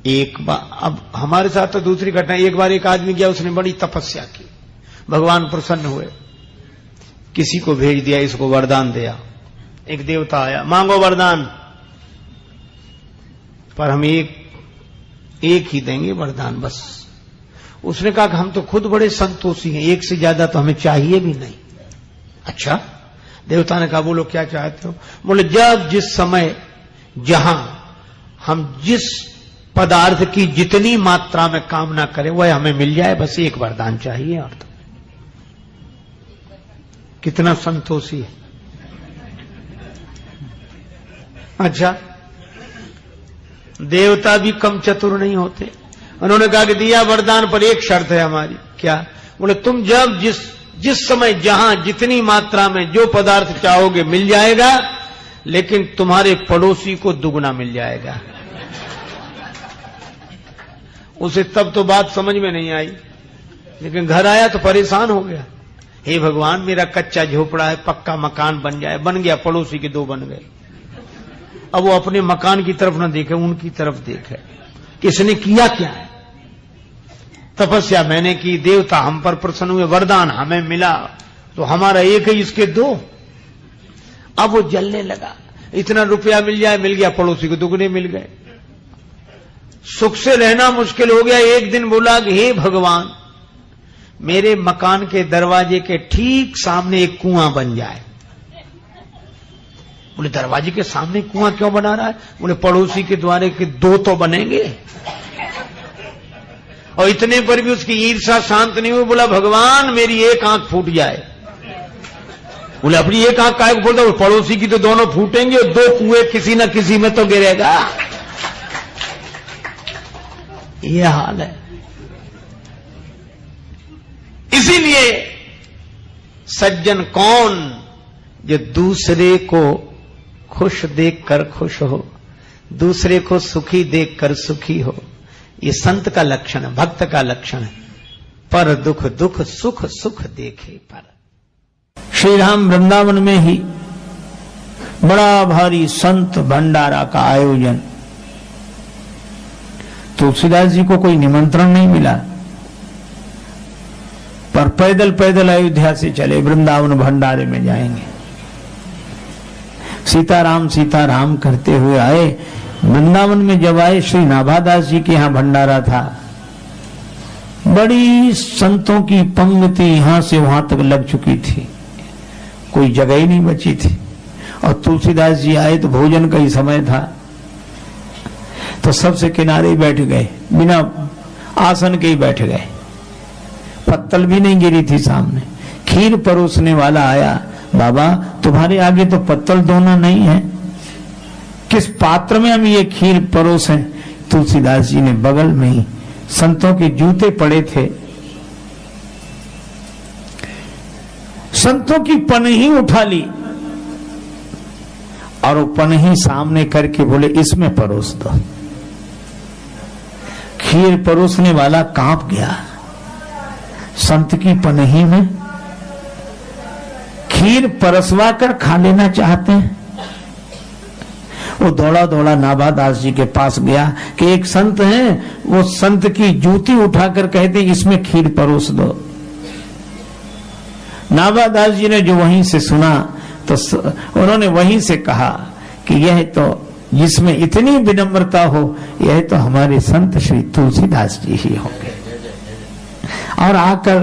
एक बार, अब हमारे साथ तो दूसरी घटना, एक बार एक आदमी गया, उसने बड़ी तपस्या की, भगवान प्रसन्न हुए, किसी को भेज दिया, इसको वरदान दिया। एक देवता आया, मांगो वरदान, पर हम एक ही देंगे वरदान बस। उसने कहा कि हम तो खुद बड़े संतोषी हैं, एक से ज्यादा तो हमें चाहिए भी नहीं। अच्छा, देवता ने कहा बोलो क्या चाहते हो? बोले जब जिस समय जहां हम जिस पदार्थ की जितनी मात्रा में कामना करें वह हमें मिल जाए, बस एक वरदान चाहिए। और तो कितना संतोषी है। अच्छा, देवता भी कम चतुर नहीं होते। उन्होंने कहा कि दिया वरदान, पर एक शर्त है हमारी। क्या? बोले तुम जब जिस समय जहां जितनी मात्रा में जो पदार्थ चाहोगे मिल जाएगा, लेकिन तुम्हारे पड़ोसी को दुगना मिल जाएगा। उसे तब तो बात समझ में नहीं आई, लेकिन घर आया तो परेशान हो गया। हे भगवान, मेरा कच्चा झोपड़ा है, पक्का मकान बन जाए। बन गया, पड़ोसी के दो बन गए। अब वो अपने मकान की तरफ न देखे, उनकी तरफ देखे। किसने किया क्या है? तपस्या मैंने की, देवता हम पर प्रसन्न हुए, वरदान हमें मिला, तो हमारा एक है, इसके दो। अब वो जलने लगा, इतना रुपया मिल जाए, मिल गया, पड़ोसी को दुगने मिल गए। सुख से रहना मुश्किल हो गया। एक दिन बोला कि हे भगवान, मेरे मकान के दरवाजे के ठीक सामने एक कुआं बन जाए। बोले दरवाजे के सामने कुआं क्यों बना रहा है? बोले पड़ोसी के द्वारे के दो तो बनेंगे। और इतने पर भी उसकी ईर्ष्या शांत नहीं हुई। बोला भगवान, मेरी एक आंख फूट जाए। बोले अपनी एक आंख काहे को फूटता? पड़ोसी की तो दोनों फूटेंगे, और दो कुएं किसी न किसी में तो गिरेगा। यह हाल है। इसीलिए सज्जन कौन? जो दूसरे को खुश देखकर खुश हो, दूसरे को सुखी देखकर सुखी हो। ये संत का लक्षण है, भक्त का लक्षण है। पर दुख दुख, सुख सुख देखे पर। श्री राम वृंदावन में ही बड़ा भारी संत भंडारा का आयोजन। तुलसीदास जी को कोई निमंत्रण नहीं मिला, पर पैदल पैदल अयोध्या से चले, वृंदावन भंडारे में जाएंगे। सीताराम सीताराम करते हुए आए। वृंदावन में जब आए, श्री नाभादास जी के यहां भंडारा था। बड़ी संतों की पंक्ति यहां से वहां तक लग चुकी थी, कोई जगह ही नहीं बची थी। और तुलसीदास जी आए तो भोजन का ही समय था, तो सबसे किनारे बैठ गए, बिना आसन के ही बैठ गए। पत्तल भी नहीं गिरी थी सामने। खीर परोसने वाला आया, बाबा तुम्हारे आगे तो पत्तल दोना नहीं है, किस पात्र में हम ये खीर परोसें? तुलसीदास जी ने बगल में ही, संतों के जूते पड़े थे, संतों की पनही उठा ली और वो पनही सामने करके बोले इसमें परोस दो। खीर परोसने वाला कांप गया। संत की पनही में खीर परसवा कर खा लेना चाहते हैं। वो दौड़ा दौड़ा नाभादास जी के पास गया कि एक संत हैं, वो संत की जूती उठाकर कहते इसमें खीर परोस दो। नाभादास जी ने जो वहीं से सुना तो उन्होंने वहीं से कहा कि यह तो जिसमें इतनी विनम्रता हो, यह तो हमारे संत श्री तुलसीदास जी ही होंगे। और आकर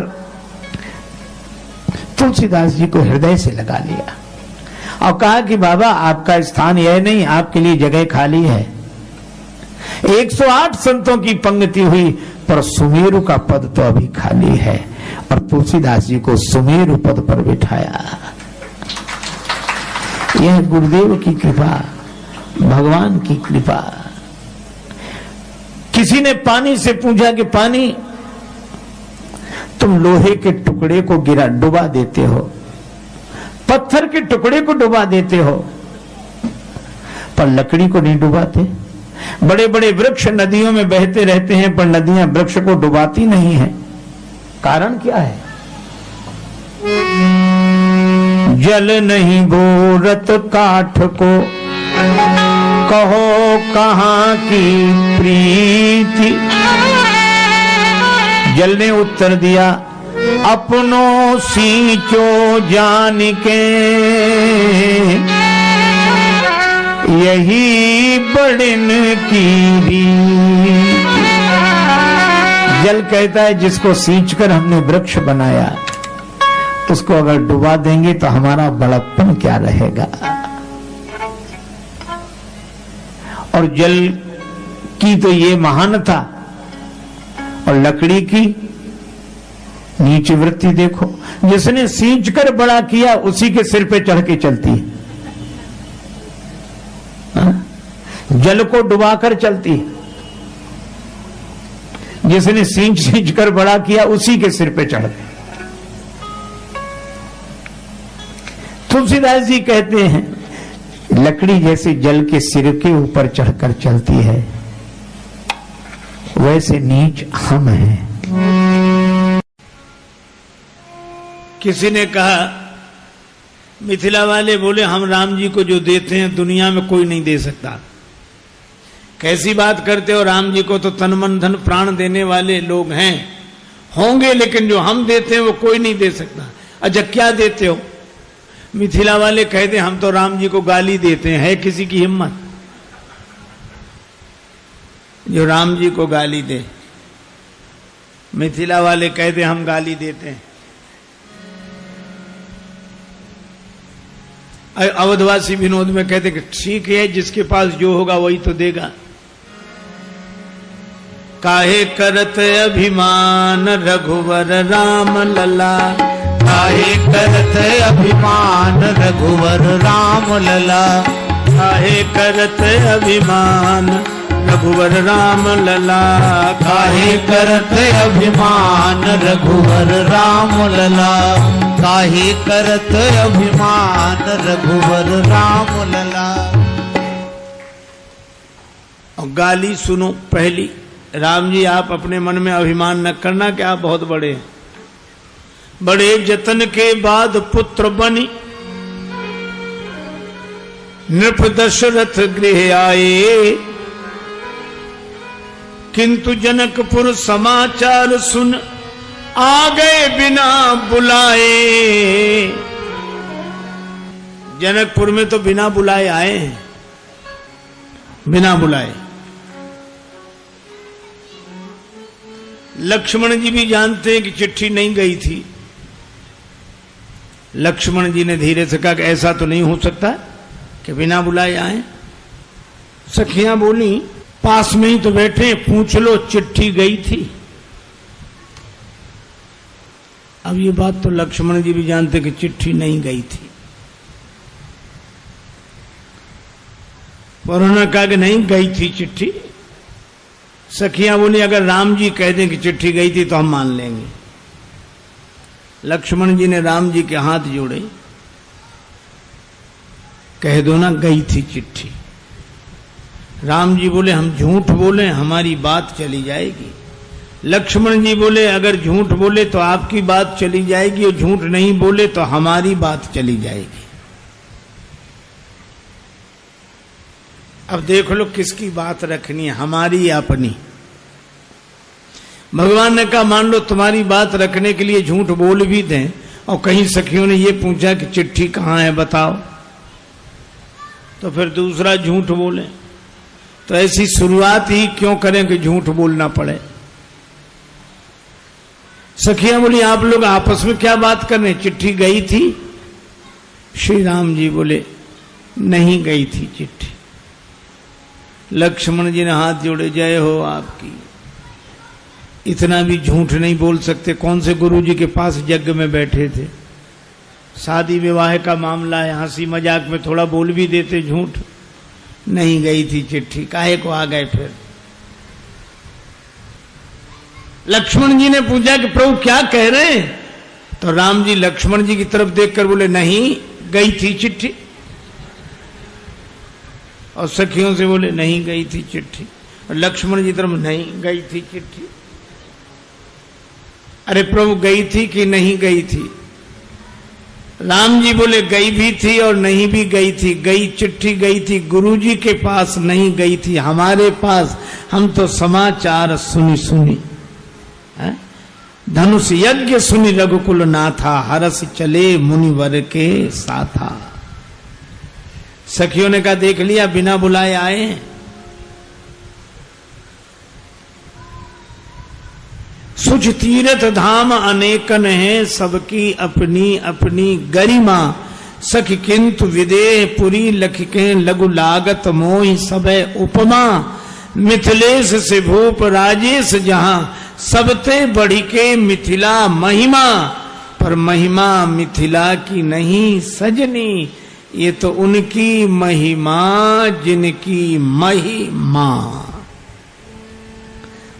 तुलसीदास जी को हृदय से लगा लिया और कहा कि बाबा आपका स्थान यह नहीं, आपके लिए जगह खाली है। 108 संतों की पंक्ति हुई, पर सुमेरु का पद तो अभी खाली है। और तुलसीदास जी को सुमेरु पद पर बिठाया। यह गुरुदेव की कृपा, भगवान की कृपा। किसी ने पानी से पूछा कि पानी, तुम लोहे के टुकड़े को डुबा देते हो, पत्थर के टुकड़े को डुबा देते हो, पर लकड़ी को नहीं डुबाते। बड़े बड़े वृक्ष नदियों में बहते रहते हैं, पर नदियां वृक्ष को डुबाती नहीं है। कारण क्या है? जल नहीं बोरत काठ को, कहो कहां की प्रीत। थी। जल ने उत्तर दिया, अपनों सींचो जान के, यही बड़न की रीत। जल कहता है जिसको सींचकर हमने वृक्ष बनाया, उसको अगर डुबा देंगे तो हमारा बड़प्पन क्या रहेगा। और जल की तो ये महानता, और लकड़ी की नीची वृत्ति देखो, जिसने सींचकर बड़ा किया उसी के सिर पे चढ़ के चलती है, जल को डुबाकर चलती है। जिसने सींच कर बड़ा किया उसी के सिर पे चढ़ते। तुलसीदास जी कहते हैं, लकड़ी जैसे जल के सिर के ऊपर चढ़कर चलती है, वैसे नीच हम हैं। किसी ने कहा, मिथिला वाले बोले हम राम जी को जो देते हैं दुनिया में कोई नहीं दे सकता। कैसी बात करते हो, राम जी को तो तन मन धन प्राण देने वाले लोग हैं, होंगे, लेकिन जो हम देते हैं वो कोई नहीं दे सकता। अच्छा क्या देते हो? मिथिला वाले कहते हम तो राम जी को गाली देते हैं। है किसी की हिम्मत जो राम जी को गाली दे? मिथिला वाले कहते हम गाली देते हैं। अवधवासी विनोद में कहते कि ठीक है, जिसके पास जो होगा वही तो देगा। काहे करत अभिमान रघुवर राम लला, काहे करत अभिमान रघुवर राम लला, काहे करत अभिमान रघुवर राम लला, काहे करत अभिमान रघुवर राम लला, काहे करत अभिमान रघुवर राम लला। और गाली सुनो पहली, राम जी आप अपने मन में अभिमान न करना कि आप बहुत बड़े हैं। बड़े जतन के बाद पुत्र बनी, नृप दशरथ गृह आए, किंतु जनकपुर समाचार सुन आ गए बिना बुलाए। जनकपुर में तो बिना बुलाए आए हैं, बिना बुलाए। लक्ष्मण जी भी जानते हैं कि चिट्ठी नहीं गई थी। लक्ष्मण जी ने धीरे से कहा कि ऐसा तो नहीं हो सकता कि बिना बुलाए आए। सखियां बोली, पास में ही तो बैठे, पूछ लो चिट्ठी गई थी। अब ये बात तो लक्ष्मण जी भी जानते कि चिट्ठी नहीं गई थी। पर उन्होंने कहा कि नहीं गई थी चिट्ठी। सखियां बोली, अगर राम जी कह दें कि चिट्ठी गई थी तो हम मान लेंगे। लक्ष्मण जी ने राम जी के हाथ जोड़े, कह दो ना गई थी चिट्ठी। राम जी बोले हम झूठ बोले हमारी बात चली जाएगी। लक्ष्मण जी बोले अगर झूठ बोले तो आपकी बात चली जाएगी, और झूठ नहीं बोले तो हमारी बात चली जाएगी। अब देख लो किसकी बात रखनी है, हमारी या अपनी। भगवान ने कहा मान लो तुम्हारी बात रखने के लिए झूठ बोल भी दें, और कहीं सखियों ने ये पूछा कि चिट्ठी कहां है बताओ, तो फिर दूसरा झूठ बोले। तो ऐसी शुरुआत ही क्यों करें कि झूठ बोलना पड़े। सखियां बोली आप लोग आपस में क्या बात कर रहे, चिट्ठी गई थी? श्री राम जी बोले नहीं गई थी चिट्ठी। लक्ष्मण जी ने हाथ जोड़े, जय हो आपकी। इतना भी झूठ नहीं बोल सकते। कौन से गुरु जी के पास यज्ञ में बैठे थे, शादी विवाह का मामला है, हंसी मजाक में थोड़ा बोल भी देते झूठ। नहीं गई थी चिट्ठी, काहे को आ गए फिर? लक्ष्मण जी ने पूछा कि प्रभु क्या कह रहे हैं? तो राम जी लक्ष्मण जी की तरफ देखकर बोले नहीं गई थी चिट्ठी। और सखियों से बोले नहीं गई थी चिट्ठी। और लक्ष्मण जी तरफ नहीं गई थी चिट्ठी। अरे प्रभु गई थी कि नहीं गई थी? राम जी बोले गई भी थी और नहीं भी गई थी। गई चिट्ठी गई थी गुरुजी के पास, नहीं गई थी हमारे पास। हम तो समाचार सुनी सुनी है? धनुष यज्ञ सुनी रघुकुल नाथा, हरस चले मुनिवर के साथा। सखियों ने कहा देख लिया, बिना बुलाए आए। सुच तीर्थ धाम अनेकन है, सबकी अपनी अपनी गरिमा। सखी किंतु विदेह पुरी लखिके, लघु लागत मोहि सबे उपमा। मिथिलेश से भूप राजेश जहां, सबते बढ़ी के मिथिला महिमा। पर महिमा मिथिला की नहीं सजनी, ये तो उनकी महिमा जिनकी महिमा।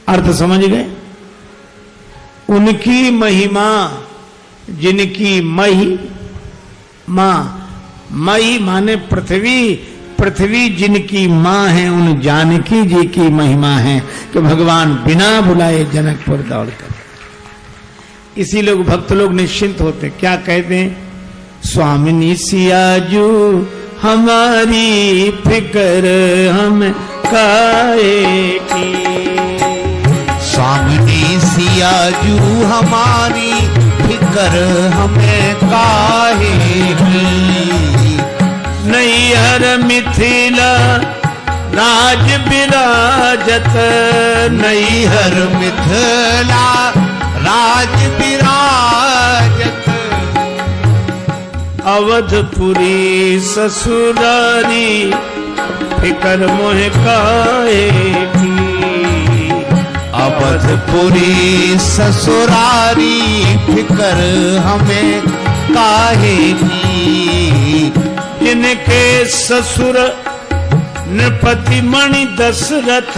अर्थ समझ गए? उनकी महिमा जिनकी महिमा। मही माने पृथ्वी, पृथ्वी जिनकी मां है, उन जानकी जी की महिमा है कि भगवान बिना बुलाए जनकपुर दौड़ कर। इसी लोग भक्त लोग निश्चिंत होते, क्या कहते हैं? स्वामिनी सियाजू हमारी फिक्र हम काहे की। स्वामिनी सियाजू हमारी फिक्र हमें काहे की। नैहर मिथिला राज विराजत, नैहर मिथिला राज विराजत। अवधपुरी ससुरारी फिकर मोह काहे की। अवधपुरी ससुरारी फिकर हमें काहे की। जिनके ससुर नृपति मणि दशरथ,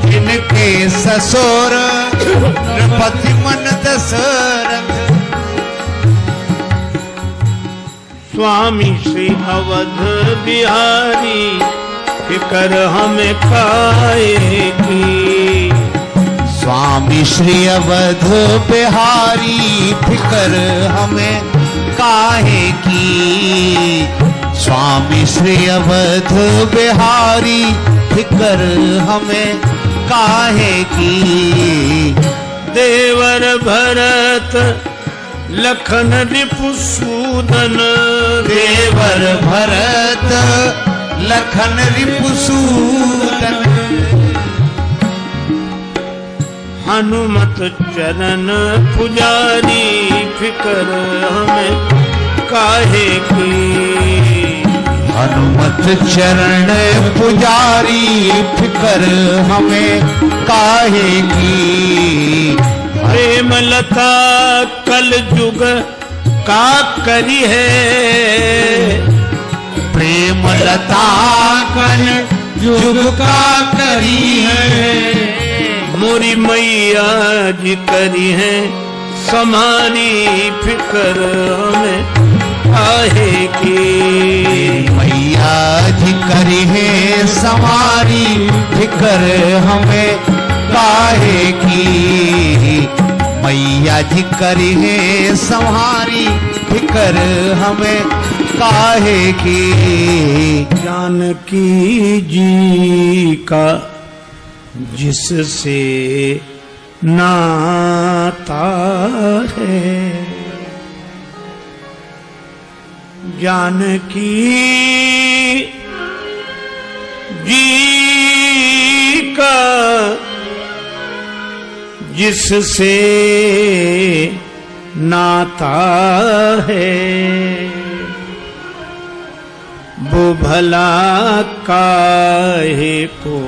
जिनके ससुर नृपति मन दशरथ। स्वामी श्री अवध बिहारी फिकर हमें काहे की। स्वामी श्री अवध बिहारी फिकर हमें काहे की। स्वामी श्री अवध बिहारी फिकर हमें काहे की। देवर भरत लखन रिपुसूदन, देवर भरत लखन रिपुसूदन। हनुमत चरण पुजारी फिकर हमें काहे की। हनुमत चरण पुजारी फिकर हमें काहे की। प्रेम लता कल युग का करी है। प्रेम लता कल युग का करी है। मोरी मैया जी करी है समारी फिकर हमें काहे की। मैया जी करी है समारी फिकर हमें काहे की। मैया जी करी है संहारी फिकर हमें काहे की। जानकी जी का जिससे नाता है, जानकी जी का जिससे नाता है, वो भला काहे को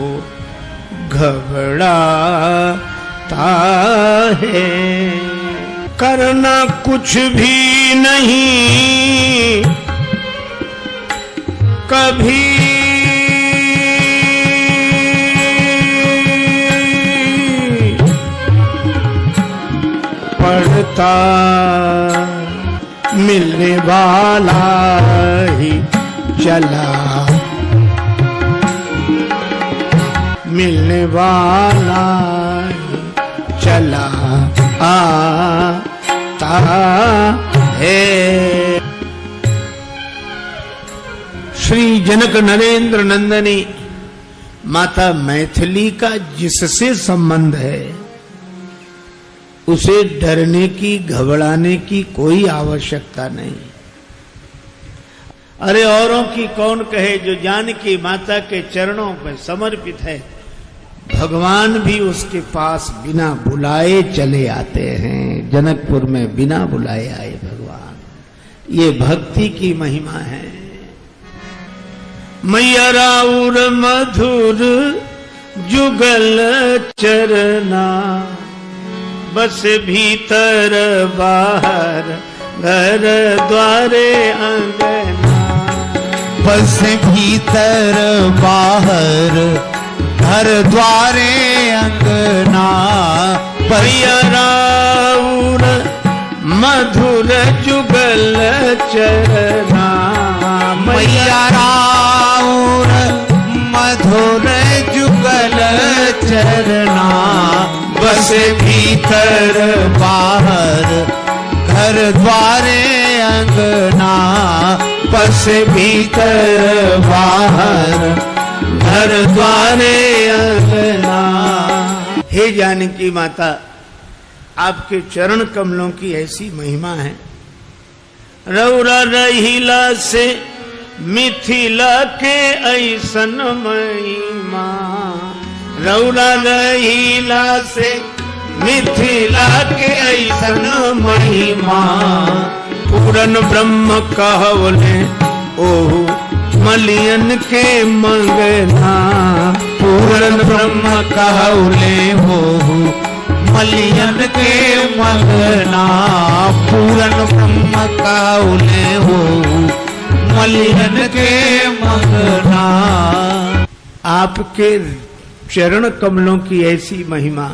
घबराता है। करना कुछ भी नहीं कभी, पड़ता मिलने वाला ही चला, मिलने वाला ही चला आता है। जनक नरेंद्र नंदनी माता मैथिली का जिससे संबंध है उसे डरने की, घबराने की कोई आवश्यकता नहीं। अरे औरों की कौन कहे, जो जानकी माता के चरणों पर समर्पित है, भगवान भी उसके पास बिना बुलाए चले आते हैं। जनकपुर में बिना बुलाए आए भगवान, ये भक्ति की महिमा है। मैया राउर मधुर जुगल चरना, बस भीतर बाहर घर द्वारे अंगना। बस भीतर बाहर घर द्वारे अंगना। मैया राउर मधुर जुगल चरना। मैया राउर मधुर जुगल चरना। बस भीतर बाहर घर द्वारे अंगना। बस भीतर बाहर घर द्वारे अंगना। हे जानकी माता, आपके चरण कमलों की ऐसी महिमा है। रौरा रहीला से मिथिला के ऐसन महिमा। रौरा रहीला से मिथिला के ऐसन महिमा। पूरन ब्रह्म कहवले ओहु मलियन के मंगना। पूरन ब्रह्म कहवले ओहु मलियन के मंगना। पूरन ब्रह्म कहवले ओहु मलियन के मंगना। आपके चरण कमलों की ऐसी महिमा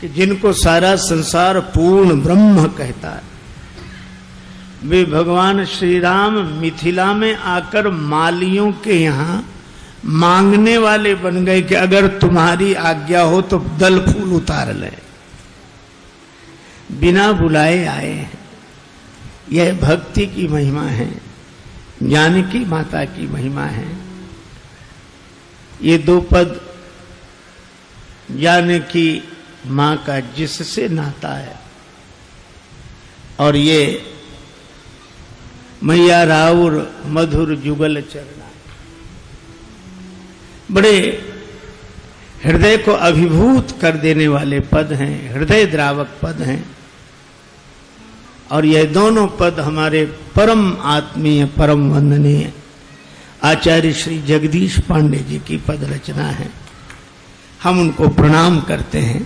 कि जिनको सारा संसार पूर्ण ब्रह्म कहता है, वे भगवान श्री राम मिथिला में आकर मालियों के यहां मांगने वाले बन गए कि अगर तुम्हारी आज्ञा हो तो दल फूल उतार ले। बिना बुलाए आए हैं। यह भक्ति की महिमा है, जानकी माता की महिमा है। ये दो पद जानकी मां का जिससे नाता है, और ये मैया राउर मधुर जुगल चरना, बड़े हृदय को अभिभूत कर देने वाले पद हैं, हृदय द्रावक पद हैं। और यह दोनों पद हमारे परम आत्मीय, परम वंदनीय आचार्य श्री जगदीश पांडे जी की पद रचना है। हम उनको प्रणाम करते हैं।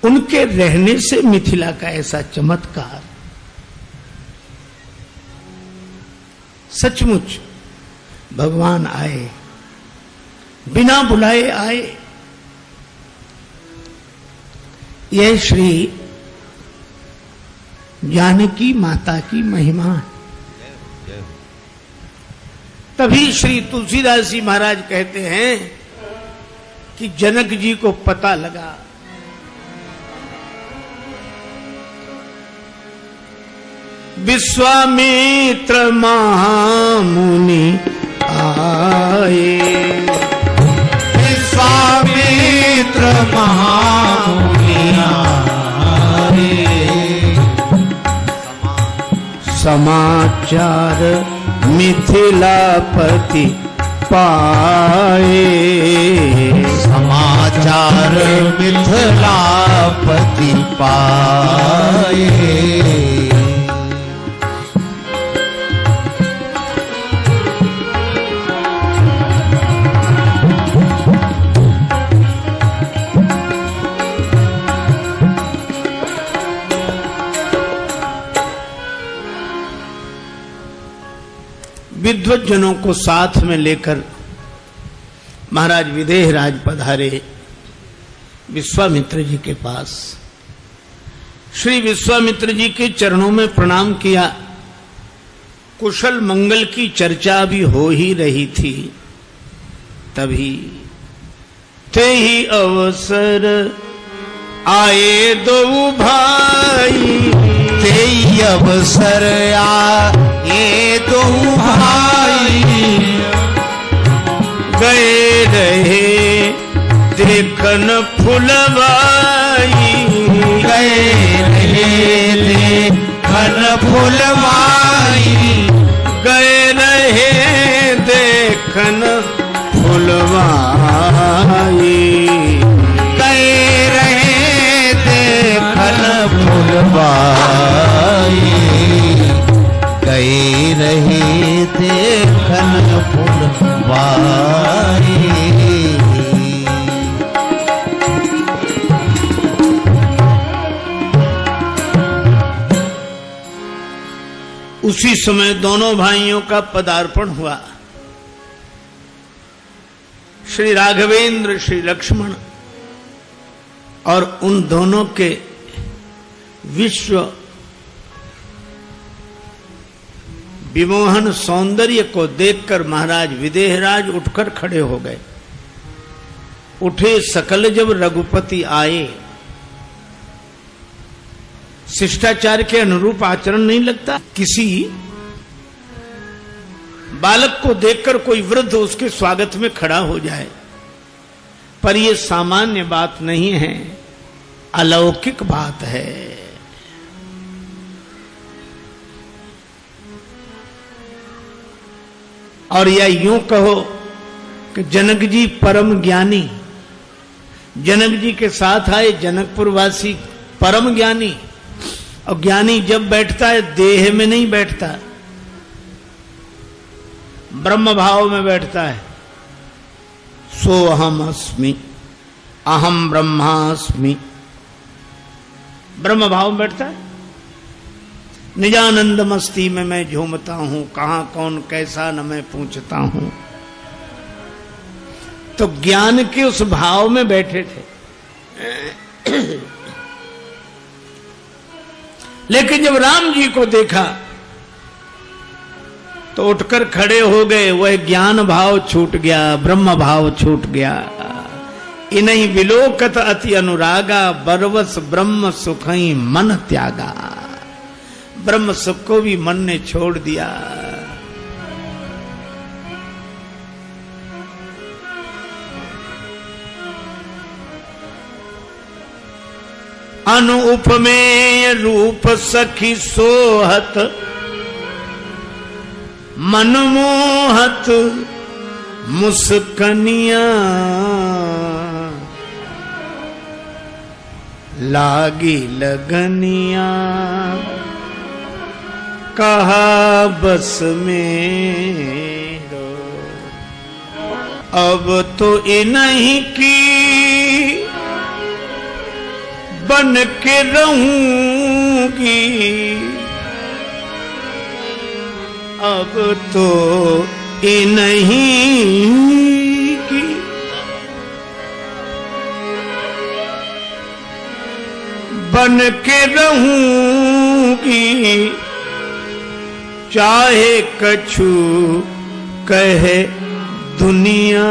उनके रहने से मिथिला का ऐसा चमत्कार, सचमुच भगवान आए, बिना बुलाए आए। यह श्री जानकी माता की महिमा है। तभी श्री तुलसीदास जी महाराज कहते हैं कि जनक जी को पता लगा, विश्वामित्र महामुनि आए। विश्वामित्र महामुनि आए। समाचार मिथिलापति पाए। समाचार मिथिलापति पाए। विद्वत जनों को साथ में लेकर महाराज विदेह राज पधारे विश्वामित्र जी के पास। श्री विश्वामित्र जी के चरणों में प्रणाम किया। कुशल मंगल की चर्चा भी हो ही रही थी। तभी ते ही अवसर आए दो भाई। ते ही अवसर ये दो भाई गए रहे देखन फुलवाई, गए रहे देखन फुलवाई, गए रहे देखन फुलवाई, गए रहे देखन फुलवाई, गए रहे देखन फुलवाई। उसी समय दोनों भाइयों का पदार्पण हुआ। श्री राघवेंद्र, श्री लक्ष्मण और उन दोनों के विश्व विमोहन सौंदर्य को देखकर महाराज विदेहराज उठकर खड़े हो गए। उठे सकल जब रघुपति आए। शिष्टाचार के अनुरूप आचरण नहीं लगता। किसी बालक को देखकर कोई वृद्ध उसके स्वागत में खड़ा हो जाए, पर यह सामान्य बात नहीं है, अलौकिक बात है। और या यूं कहो कि जनक जी परम ज्ञानी, जनक जी के साथ आए जनकपुर वासी परम ज्ञानी। और ज्ञानी जब बैठता है देह में नहीं बैठता, ब्रह्म भाव में बैठता है। सो अहम अस्मि, अहम ब्रह्मास्मि, ब्रह्म भाव में बैठता है। निजानंद मस्ती में मैं झूमता हूं, कहां कौन कैसा न मैं पूछता हूं। तो ज्ञान के उस भाव में बैठे थे। लेकिन जब राम जी को देखा तो उठकर खड़े हो गए। वह ज्ञान भाव छूट गया, ब्रह्म भाव छूट गया। इन्हीं विलोकत अति अनुरागा, बरवस ब्रह्म सुखई मन त्यागा। ब्रह्म सुख को भी मन ने छोड़ दिया। अनुपमेय रूप सखी सोहत, मनमोहत मुस्कनिया। लागी लगनिया, कहा बस में अब तो इन्हीं की बन के रहूंगी। अब तो इन्हीं की बन के रहूंगी। चाहे कछु कहे दुनिया।